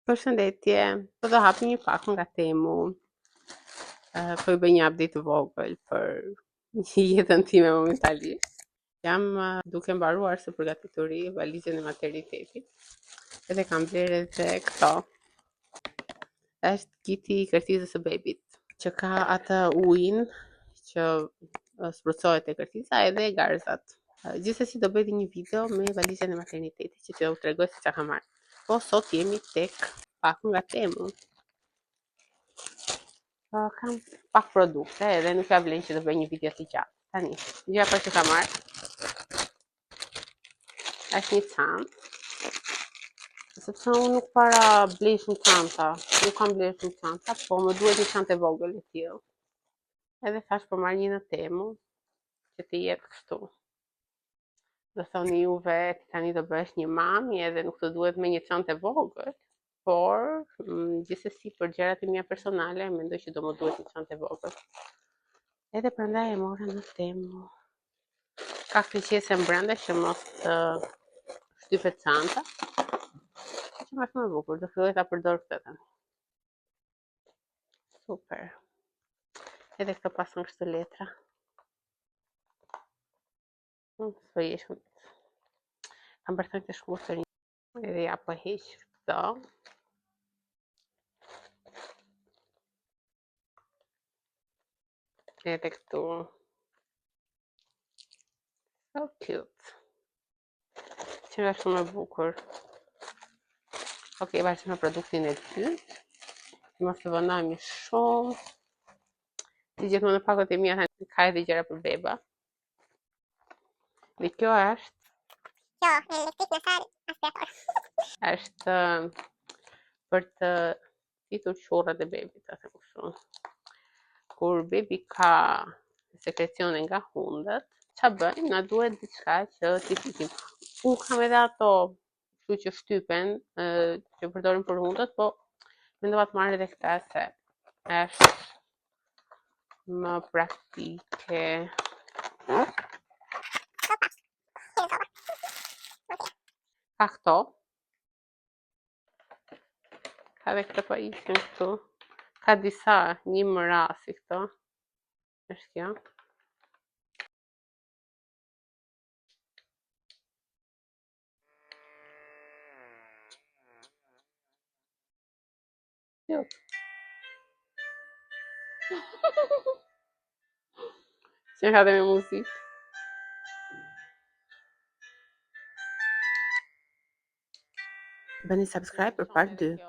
Përshëndetje, po do hap një pak nga Temu. Po i bëj një update të vogël për jetën time momentalisht. Jam duke mbaruar së përgatituri valizën e maternitetit. Edhe kam blerë edhe këto. Është kiti i kërtizës së bebit, që ka atë ujin që sprutsohet e kërtiza edhe garzat. Gjithsesi do bëj një video me valizën e maternitetit që t'ju tregoj se çka kam marrë. Po sot jemi tek pak nga Temu. Kam pak produkte edhe nuk ja vlen që të bëj një video të gjatë. Tani, gjëja për që kam marrë është një çantë. Sepse unë nuk para blej shumë çanta, nuk kam bler shumë çanta, po më duhet një çantë e vogël e tillë. Edhe thash po marr një në Temu që të jetë kështu. Do thoni juve tani do bëhesh një mami edhe nuk të duhet me një çantë e vogël, por gjithsesi për gjërat e mia personale mendoj që do më duhet një çantë e vogël. Edhe prandaj e mora në Temu. Ka kryqëse brenda që mos shtypet çanta. Që më shumë e bukur, do filloj ta përdor këtë tani. Super. Edhe këto pasën kështu letra. S'po jeshun. Kam bërthën të shkurtër. Edhe ja po heq këto. Edhe këtu. So cute. Që nga shumë e bukur. Ok, vazhdim me produktin e dytë. Mos të vënojmë shumë. Si gjithmonë në pakot e mia ka edhe gjëra për beba. Dhe kjo është elektrik në sal aspirator. Është për të fitur qurrat e bebit, ta them kështu. Kur bebi ka sekrecione nga hundët, ç'a bëjmë? Na duhet diçka që t'i fikim. Unë kam edhe ato kështu që shtypen, që përdorin për hundët, po mendova të marr edhe këtë se është më praktike. Ka këto. Ka dhe këtë pa ishin këtu. Ka disa, një më rasi këto. Është kjo. Jo. Që ka dhe me muzikë. Bëni subscribe për part 2.